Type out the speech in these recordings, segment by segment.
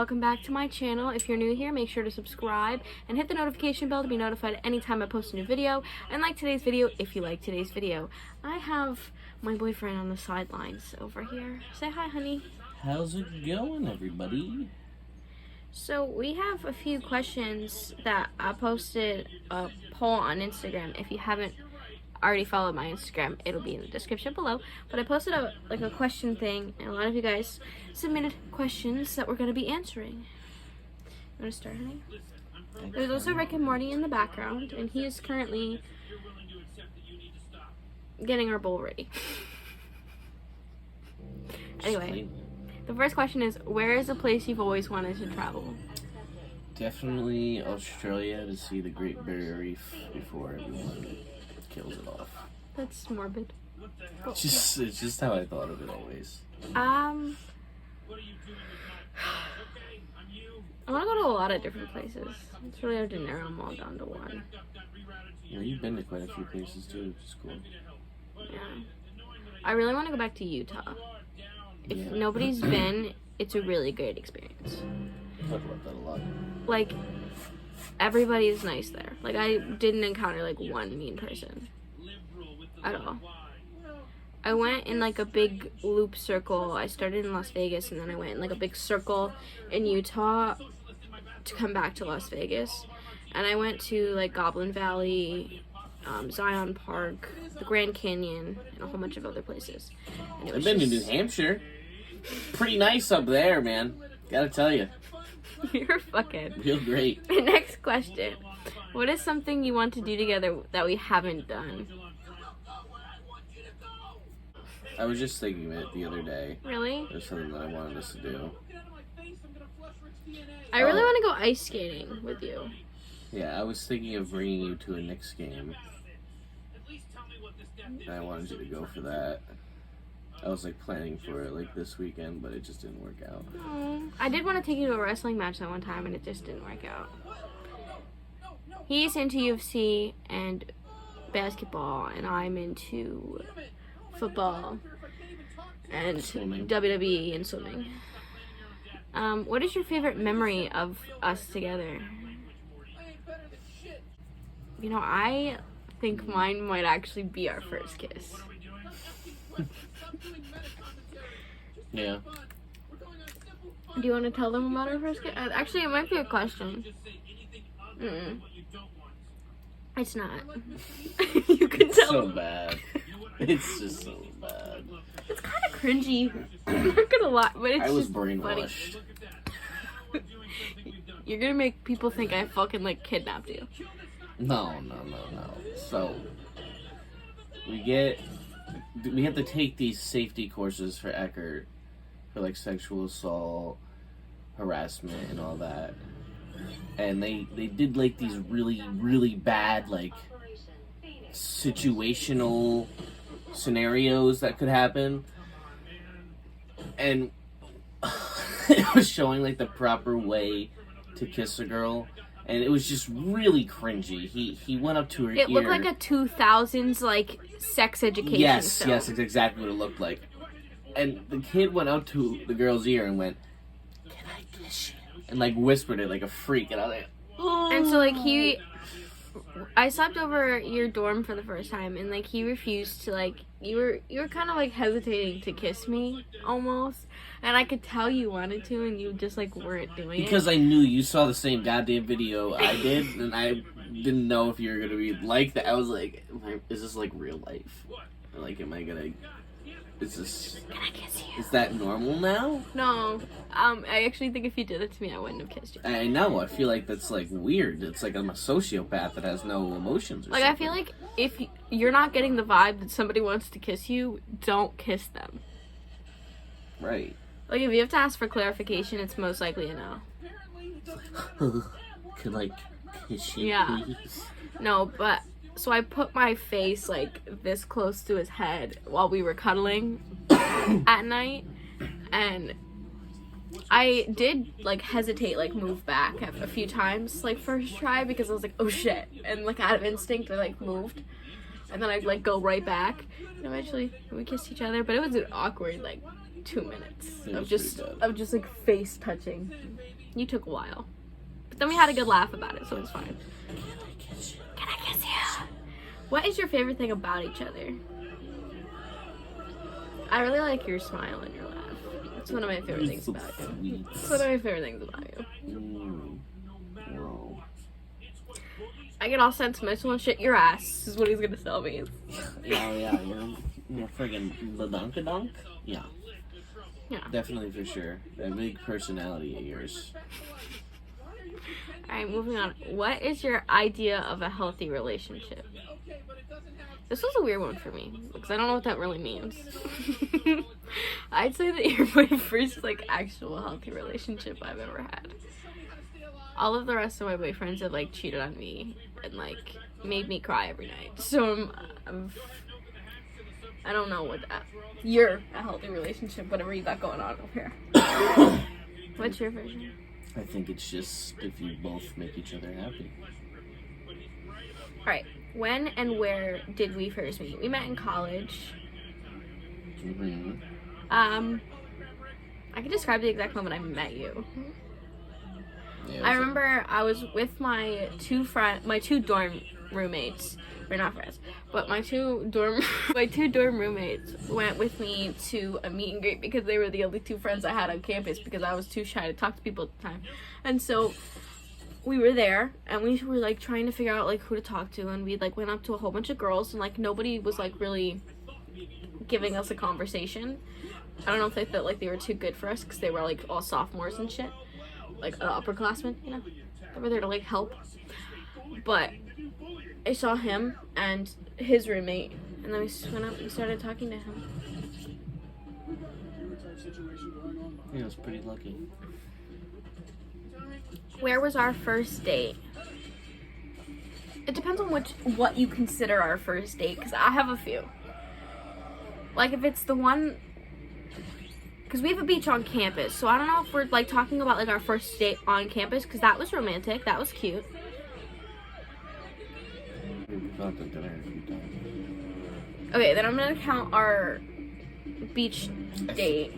welcome back to my channel. If you're new here, make sure to subscribe and hit the notification bell to be notified anytime I post a new video. And like today's video if you like today's video. I have my boyfriend on the sidelines over here. Say hi, honey. How's it going, everybody? So we have a few questions that I posted a poll on Instagram. If you haven't already followed my Instagram, it'll be in the description below. But I posted a question thing, and a lot of you guys submitted questions that we're going to be answering. You want to start, honey? There's also Rick and Morty in the background, and he is currently getting our bowl ready. Anyway, the first question is, where is a place you've always wanted to travel? Definitely Australia, to see the Great Barrier Reef before everyone kills it off. That's morbid. It's just how I thought of it always. I want to go to a lot of different places. It's really hard to narrow them all down to one. Yeah, you've been to quite a few places too, which is cool. Yeah. I really want to go back to Utah. If nobody's been, it's a really great experience. I've talked about that a lot. Like, everybody's nice there. Like, I didn't encounter, like, one mean person. At all. I went in, like, a big loop circle. I started in Las Vegas, and then I went in, like, a big circle in Utah to come back to Las Vegas. And I went to, like, Goblin Valley, Zion Park, the Grand Canyon, and a whole bunch of other places. And I've been to New Hampshire. Pretty nice up there, man. Gotta tell you. You're fucking real great. Next question. What is something you want to do together that we haven't done? I was just thinking of it the other day. Really? There's something that I wanted us to do. I really want to go ice skating with you. Yeah, I was thinking of bringing you to a Knicks game. And I wanted you to go for that. I was like planning for it like this weekend, but it just didn't work out. I did want to take you to a wrestling match that one time, and it just didn't work out. He's into UFC and basketball, and I'm into football and Swimming. WWE and swimming. What is your favorite memory of us together? You know, I think mine might actually be our first kiss. Yeah. Do you want to tell them about our first kiss? Actually, it might be a question. It's not. You can tell. So bad. It's just so bad. It's kind of cringy. I'm not gonna lie, but it's I was just brainwashed. funny. You're gonna make people think I fucking like kidnapped you. No. So we have to take these safety courses for Eckert for like sexual assault, harassment, and all that. And they did like these really, really bad like situational scenarios that could happen. And it was showing like the proper way to kiss a girl. And it was just really cringy. He went up to her ear. It looked like a 2000s like sex education film. Yes, it's exactly what it looked like. And the kid went up to the girl's ear and went, "Can I kiss you?" And like whispered it like a freak. And I was like, oh. And so like I slept over your dorm for the first time, and like he refused to like you were kind of like hesitating to kiss me almost, and I could tell you wanted to, and you just like weren't doing it. Because I knew you saw the same goddamn video I did, and I didn't know if you were gonna be like that. I was like, is this like real life? Like, am I gonna? Is this? Can I kiss you? Is that normal now? No. I actually think if you did it to me, I wouldn't have kissed you. I know. I feel like that's like weird. It's like I'm a sociopath that has no emotions. Or like, something. I feel like if you're not getting the vibe that somebody wants to kiss you, don't kiss them. Right. Like, if you have to ask for clarification, it's most likely a no. Can I kiss you, Yeah. please? No, but so I put my face like this close to his head while we were cuddling at night, and I did like hesitate, like move back a few times, like first try, because I was like, oh shit, and like out of instinct I like moved, and then I'd like go right back, and eventually we kissed each other, but it was an awkward like 2 minutes of just like face touching. You took a while. But then we had a good laugh about it, so it was fine. Can I kiss you? What is your favorite thing about each other? I really like your smile and your laugh. It's one of my favorite things about you. It's one of my favorite things about you. Wow. I get all sentimental and shit. Your ass is what he's gonna tell me. Yeah, you're friggin' badunkadunk. Yeah. Yeah. Definitely for sure. That big personality of yours. Alright, moving on. What is your idea of a healthy relationship? This was a weird one for me, because I don't know what that really means. I'd say that you're my first, like, actual healthy relationship I've ever had. All of the rest of my boyfriends have, like, cheated on me and, like, made me cry every night. So I don't know what that... You're a healthy relationship, whatever you got going on over here. What's your version? I think it's just if you both make each other happy. Alright, when and where did we first meet? We met in college. Mm-hmm. I can describe the exact moment I met you. Yeah, I remember I was with my two dorm roommates. We're not friends, but my two dorm roommates went with me to a meet and greet because they were the only two friends I had on campus because I was too shy to talk to people at the time. And so we were there and we were like trying to figure out like who to talk to, and we like went up to a whole bunch of girls and like nobody was like really giving us a conversation. I don't know if they felt like they were too good for us because they were like all sophomores and shit, like upperclassmen, you know, they were there to like help. But I saw him and his roommate, and then we went up and started talking to him. Yeah, I was pretty lucky. Where was our first date? It depends on what you consider our first date, because I have a few. Like, if it's the one... Because we have a beach on campus, so I don't know if we're, like, talking about, like, our first date on campus, because that was romantic, that was cute. Okay, then I'm gonna count our beach date.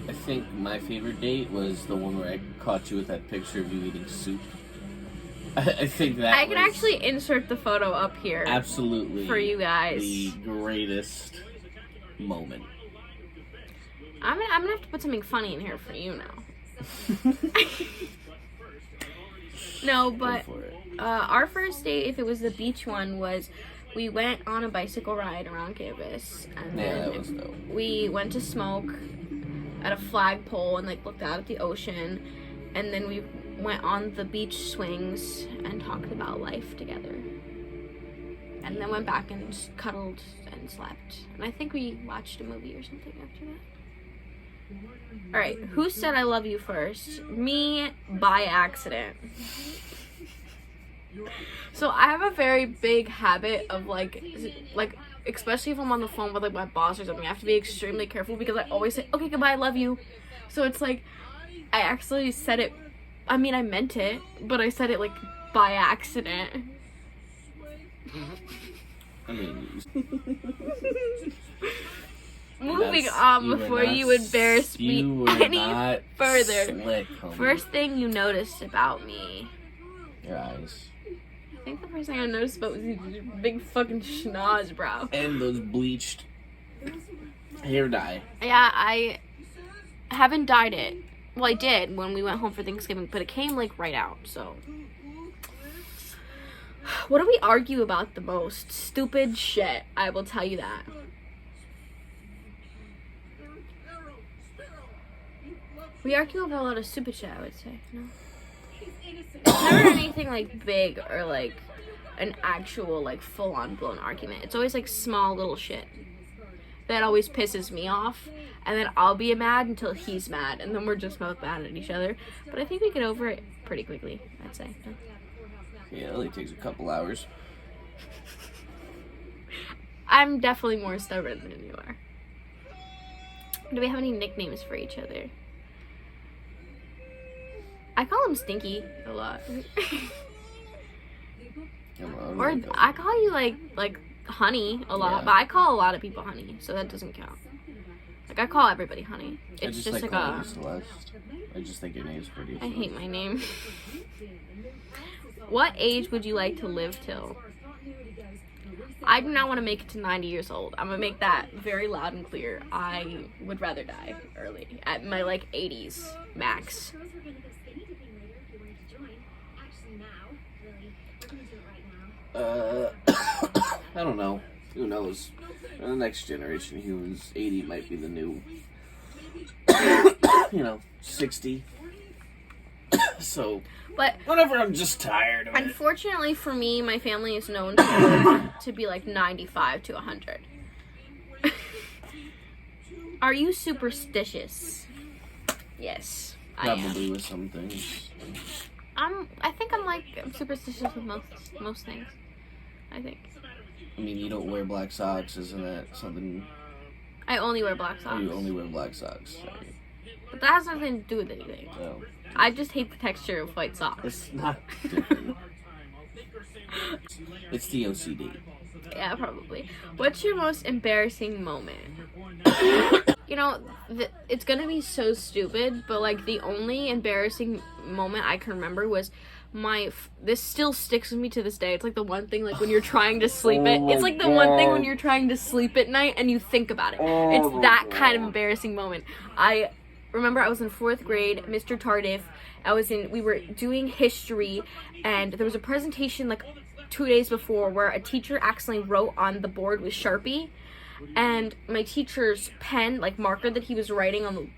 I think my favorite date was the one where I caught you with that picture of you eating soup. I think that I can actually insert the photo up here. Absolutely. For you guys. The greatest moment. I'm gonna have to put something funny in here for you now. No, but our first date, if it was the beach one, was we went on a bicycle ride around campus, and then we went to smoke at a flagpole and like looked out at the ocean, and then we went on the beach swings and talked about life together, and then went back and cuddled and slept, and I think we watched a movie or something after that. Alright, who said I love you first? Me, by accident. So I have a very big habit of like especially if I'm on the phone with like my boss or something, I have to be extremely careful because I always say, okay, goodbye, I love you. So it's like, I actually said it, I mean, I meant it, but I said it like by accident. I mean, moving on before you embarrass me any further. Slick, first thing you noticed about me. Your eyes. I think the first thing I noticed about was your big fucking schnoz, bro. And those bleached hair dye. Yeah, I haven't dyed it. Well, I did when we went home for Thanksgiving, but it came like right out, so. What do we argue about the most? Stupid shit, I will tell you that. We argue about a lot of stupid shit, I would say. No? It's never anything like big or like an actual like full-on blown argument. It's always like small little shit that always pisses me off, and then I'll be mad until he's mad, and then we're just both mad at each other. But I think we get over it pretty quickly, I'd say. Yeah, it only takes a couple hours. I'm definitely more stubborn than you are. Do we have any nicknames for each other? I call him Stinky a lot. Or I call you like Honey a lot, but I call a lot of people Honey, so that doesn't count. Like I call everybody Honey. It's just like a. Celeste. I just think your name's pretty. I hate my name. What age would you like to live till? I do not want to make it to 90 years old. I'm gonna make that very loud and clear. I would rather die early, at my like 80s max. I don't know. Who knows? The next generation humans, 80 might be the new, 60. So, but whatever, I'm just tired of it. Unfortunately for me, my family is known to be like 95 to 100. Are you superstitious? Yes, Probably with some things. I think I'm superstitious with most things. I think. I mean, you don't wear black socks, isn't that something? I only wear black Oh, socks. you only wear black socks. Sorry. But that has nothing to do with anything. No. I just hate the texture of white socks. It's not different. It's the OCD. Yeah, probably. What's your most embarrassing moment? It's gonna be so stupid, but like the only embarrassing moment I can remember was this still sticks with me to this day. It's like the one thing like when you're trying to sleep it's like the one thing when you're trying to sleep at night and you think about it. It's that kind of embarrassing moment. I remember I was in 4th grade, Mr. Tardif. We were doing history, and there was a presentation like 2 days before where a teacher accidentally wrote on the board with Sharpie, and my teacher's pen, like marker that he was writing on the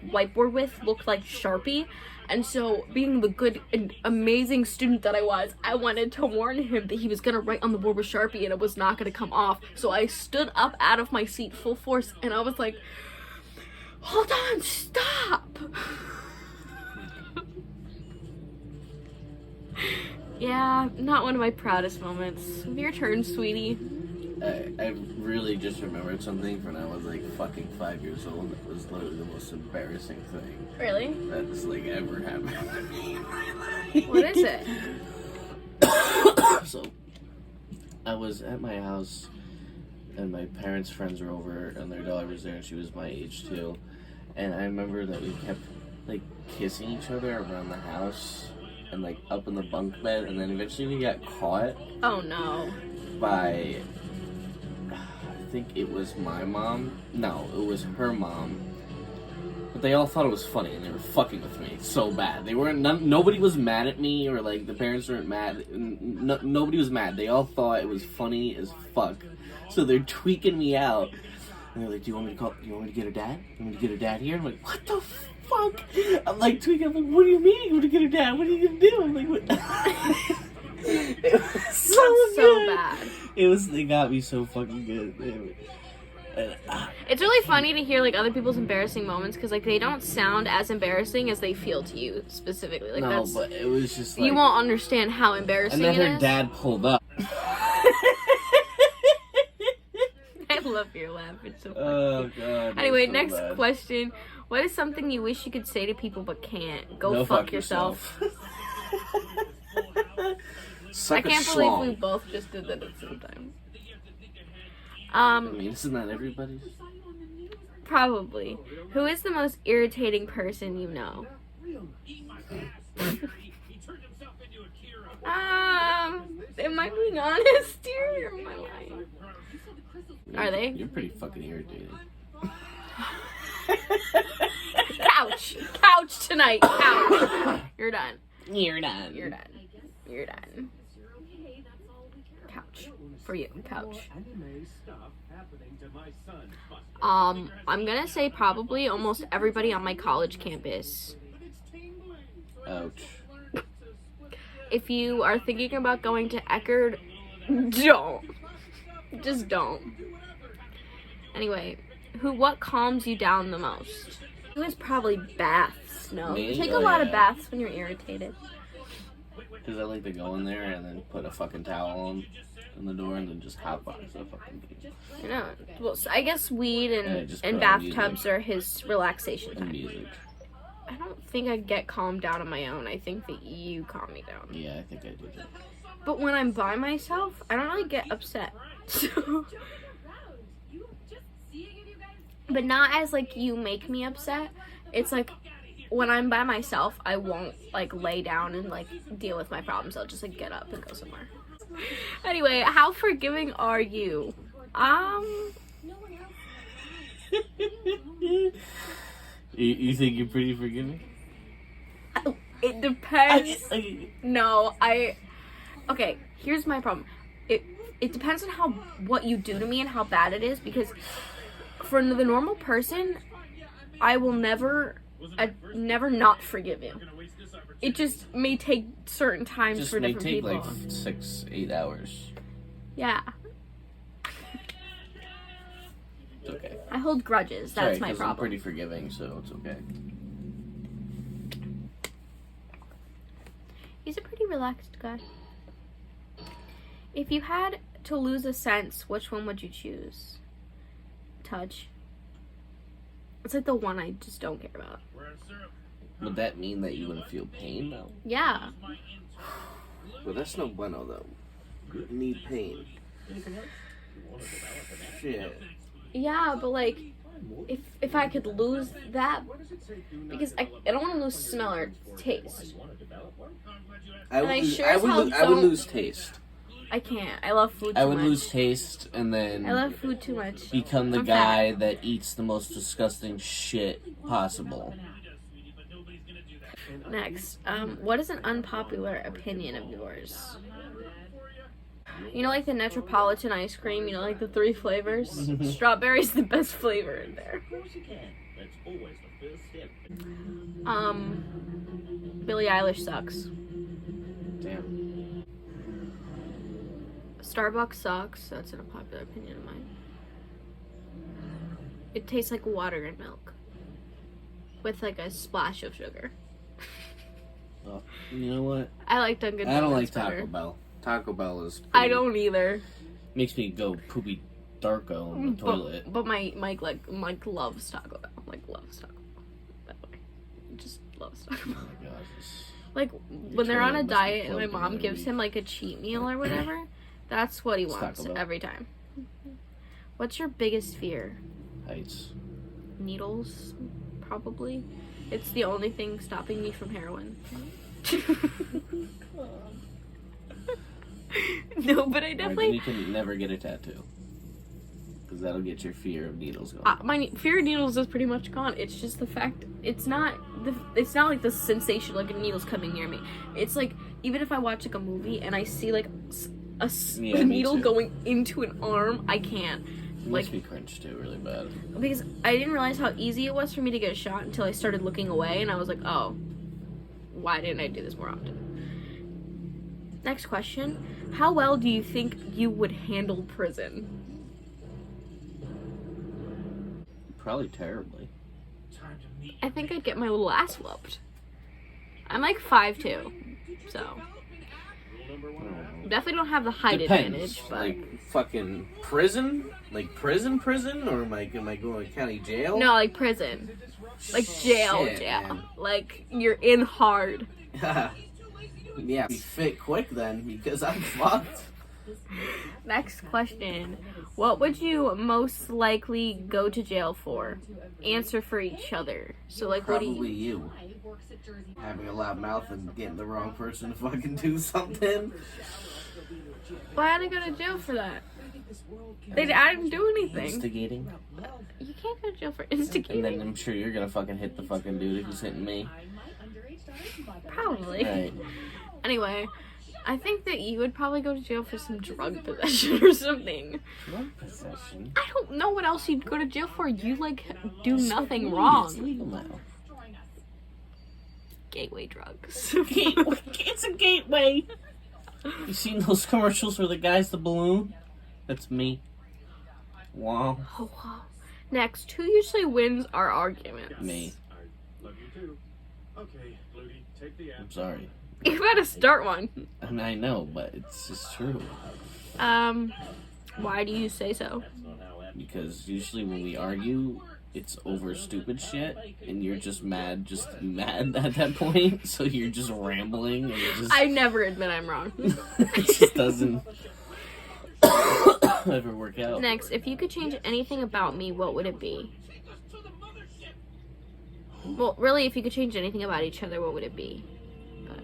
whiteboard with, looked like Sharpie. And so, being the good and amazing student that I was, I wanted to warn him that he was gonna write on the board with Sharpie and it was not gonna come off. So I stood up out of my seat full force and I was like, hold on, stop! Yeah, not one of my proudest moments. Your turn, sweetie. I really just remembered something from when I was like fucking 5 years old. It was literally the most embarrassing thing. Really? That's like ever happened to me in my life. What is it? So, I was at my house, and my parents' friends were over, and their daughter was there, and she was my age too. And I remember that we kept like kissing each other around the house, and like up in the bunk bed, and then eventually we got caught. Oh no. By, I think it was my mom. No, it was her mom. But they all thought it was funny, and they were fucking with me so bad. They weren't. Nobody was mad at me, or like the parents weren't mad. Nobody was mad. They all thought it was funny as fuck. So they're tweaking me out, and they're like, "Do you want me to get her dad? You want me to get her dad here?" I'm like, "What the fuck?" I'm like tweaking. I'm like, "What do you mean you want to get her dad? What are you gonna do?" I'm like, "What?" It was so bad. They got me so fucking good. It's really funny to hear like other people's embarrassing moments because like they don't sound as embarrassing as they feel to you specifically. Like no, but it was just like, you won't understand how embarrassing it is. And then her dad pulled up. I love your laugh. It's so funny. Oh god. Anyway, so next bad. question. What is something you wish you could say to people but can't? Go fuck yourself. I can't believe we both just did that at the same time. I mean, isn't that everybody's? Probably. Who is the most irritating person you know? Am I being honest here or am I lying? Are they? You're pretty fucking irritating. Couch tonight. Couch. You're done. You're done. You're done. You're done. Couch. For you. Couch. I'm gonna say probably almost everybody on my college campus. Ouch. If you are thinking about going to Eckerd, don't. Just don't. Anyway, what calms you down the most? It was probably baths. No, Me? you take a lot of baths when you're irritated. Because I like to go in there and then put a fucking towel on the door and then just hotbox the fucking thing. You know, well, so I guess weed and just put on bathtubs music. are his relaxation And time. music. I don't think I get calmed down on my own. I think that you calm me down. Yeah, I think I do that. But when I'm by myself, I don't really get upset. But not as like you make me upset. It's like when I'm by myself, I won't, like, lay down and, like, deal with my problems. I'll just, like, get up and go somewhere. Anyway, how forgiving are you? You think you're pretty forgiving? It depends. No, okay, here's my problem. It depends on what you do to me and how bad it is, because for the normal person, I will never not forgive you. It just may take certain times for different people. It may take like 6-8 hours. Yeah. It's okay. I hold grudges. That's my problem. I'm pretty forgiving, so it's okay. He's a pretty relaxed guy. If you had to lose a sense, which one would you choose? Touch. It's like the one I just don't care about. Would that mean that you wouldn't feel pain, though? Yeah. Well, that's no bueno, though. You need pain. Shit. Yeah, but like, if I could lose that, because I don't want to lose smell or taste. I would lose taste. I can't. I love food too much. I would lose taste and then... I love food too much. Become the guy that eats the most disgusting shit possible. Next, what is an unpopular opinion of yours? You know, like the Metropolitan ice cream, you know, like the 3 flavors? Strawberry's the best flavor in there. Billie Eilish sucks. Damn. Starbucks sucks. That's an unpopular opinion of mine. It tastes like water and milk. With like a splash of sugar. Oh, you know what? I like Dunkin' Donuts. I don't like better. Taco Bell. Taco Bell is... I don't either. Makes me go poopy darko in the toilet. But Mike loves Taco Bell. Like, loves Taco Bell. By the way. Just loves Taco Bell. Oh my gosh. Like, when they're on a diet and my mom gives him, like, a cheat meal or whatever, that's what he wants every time. What's your biggest fear? Heights. Needles, probably. It's the only thing stopping me from heroin. No, but I definitely... Then you can never get a tattoo. Because that'll get your fear of needles gone. My fear of needles is pretty much gone. It's just the fact... It's not like the sensation, like a needle's coming near me. It's like, even if I watch, like, a movie and I see, like, a needle going into an arm, I can't. It makes me cringe, too, really bad. Because I didn't realize how easy it was for me to get a shot until I started looking away, and I was like, oh, why didn't I do this more often? Next question. How well do you think you would handle prison? Probably terribly. I think I'd get my little ass whooped. I'm like 5'2", so... Definitely don't have the height advantage, but... Like, fucking prison? Like, prison? Or am I going to county jail? No, like prison. Like jail. Man. Like, you're in hard. Yeah, be fit quick then, because I'm fucked. Next question. What would you most likely go to jail for? Answer for each other. So, like, Probably what do you. Having a loud mouth and getting the wrong person to fucking do something. Why did I go to jail for that? I didn't do anything. Instigating. You can't go to jail for instigating. And then I'm sure you're gonna fucking hit the fucking dude who's hitting me. Probably. Right. Anyway, I think that you would probably go to jail for some drug possession or something. Drug possession? I don't know what else you'd go to jail for. You, like, do nothing wrong. It's legal now. Gateway drugs. It's a gateway. You seen those commercials where the guy's the balloon? That's me. Wow. Oh, wow. Next, who usually wins our arguments? Me. Love you too. Okay, Ludi, take the I'm sorry. You gotta start one. And I know, but it's just true. Why do you say so? Because usually when we argue, it's over stupid shit, and you're just mad at that point, so you're just rambling, and it just... I never admit I'm wrong. It just doesn't ever work out. Next, if you could change anything about me, what would it be? Well, really, if you could change anything about each other, what would it be? But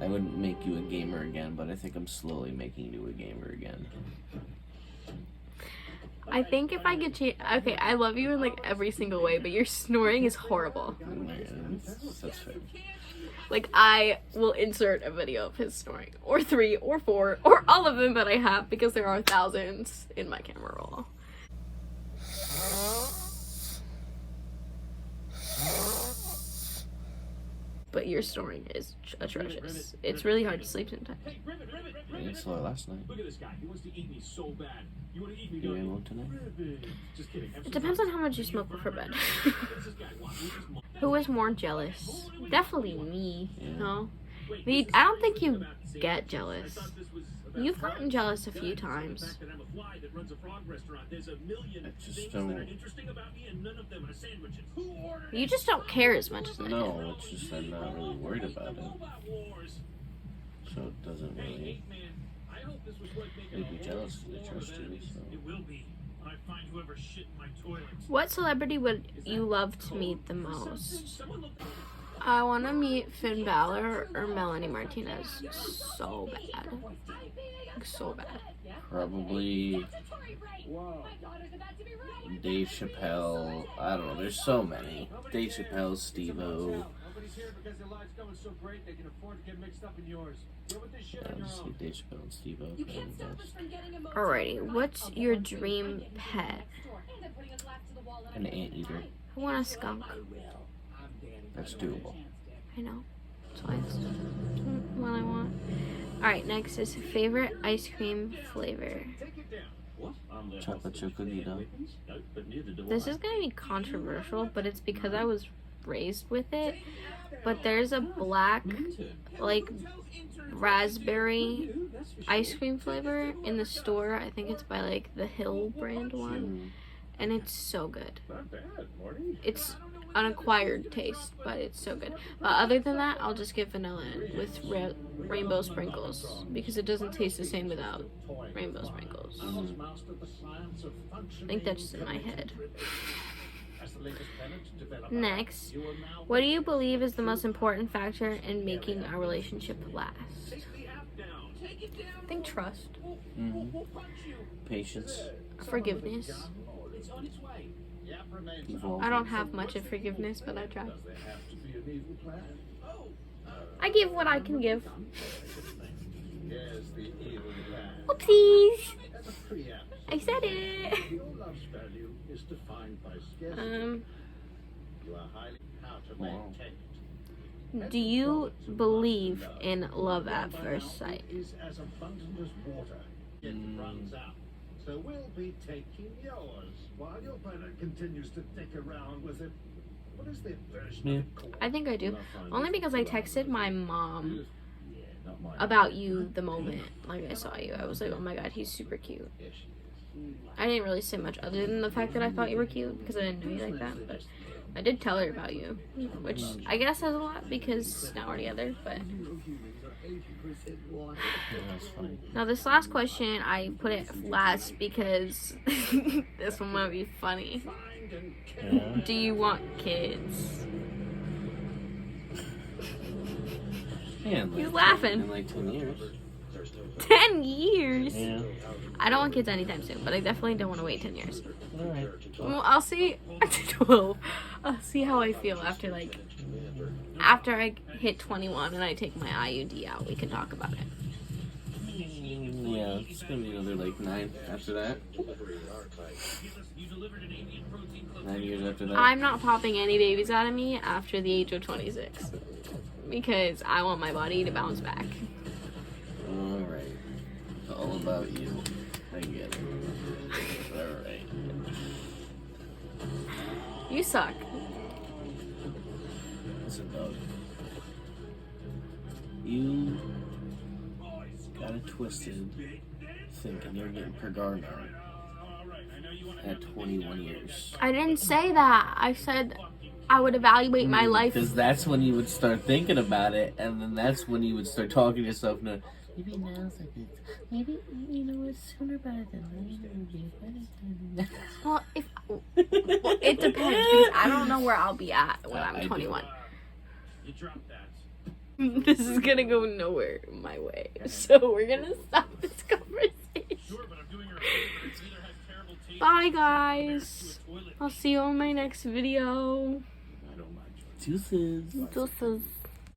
I wouldn't make you a gamer again, but I think I'm slowly making you a gamer again. I think if I could change... Okay, I love you in, like, every single way, but your snoring is horrible. That's fair. Like, I will insert a video of his snoring. Or 3, or 4, or all of them that I have, because there are thousands in my camera roll. But your snoring is atrocious. It's really hard to sleep sometimes. I didn't sleep last night. Look at this guy. He wants to eat me so bad. You want to eat me? You able tonight? Just kidding. It depends on how much you smoke before bed. Who is more jealous? Definitely me. No? Me, I don't think you get jealous. You've gotten jealous a few times. I just don't. You just don't care as much as I do. No, it's just I'm not really worried about it. So it doesn't really make me jealous because I trust you. So. What celebrity would you love to meet the most? I want to meet Finn Balor or Melanie Martinez so bad. Like, so bad. Probably Dave Chappelle. I don't know. There's so many. Dave Chappelle, Steve-O. Honestly, Dave Chappelle and Steve-O. Alrighty, what's your dream pet? An anteater. I want a skunk. That's doable. I know. That's why it's what I want. Alright, next is favorite ice cream flavor. Chocolate chip cookie dough. This is gonna be controversial, but it's because I was raised with it. But there's a black, like, raspberry ice cream flavor in the store. I think it's by, like, the Hill brand one. And it's so good. It's an acquired taste, but it's so good. But other than that, I'll just get vanilla with rainbow sprinkles because it doesn't taste the same without rainbow sprinkles. I think that's just in my head. Next, what do you believe is the most important factor in making a relationship last? I think trust. Patience. Forgiveness. I don't have much of forgiveness, but I try. I give what I can give. Oopsies! I said it! Do you believe in love at first sight? So we'll be taking yours while your opponent continues to dick around with it. What is the version of I think I do. Only because I texted my mom about you the moment like I saw you. I was like, oh my god, he's super cute. I didn't really say much other than the fact that I thought you were cute because I didn't know you like that, but I did tell her about you, which I guess says a lot because now we're together, but now this last question, I put it last because this one might be funny. Do you want kids? Yeah, He's laughing. In like 10 years. 10 years? Yeah. I don't want kids anytime soon, but I definitely don't want to wait 10 years. Alright. Well, I'll see. 12. I'll see how I feel after I hit 21 and I take my IUD out. We can talk about it. Yeah, it's gonna be another like 9 after that. 9 years after that. I'm not popping any babies out of me after the age of 26 because I want my body to bounce back. Alright. It's all about you. I get it. Alright. You suck. Listen, dog. You got it twisted thinking you're getting Pergarno at 21 years. I didn't say that. I said I would evaluate my life. Because that's when you would start thinking about it, and then that's when you would start talking to yourself. No, maybe now's a good. Maybe you know it's sooner better than later. Well, It depends because I don't know where I'll be at when I I'm do. 21. You dropped that. This is gonna go nowhere my way. So we're gonna stop this conversation. Sure, but I'm doing her a favor. It's either has terrible taste. Bye guys. I'll see you on my next video. I don't mind. Deuces. Deuces.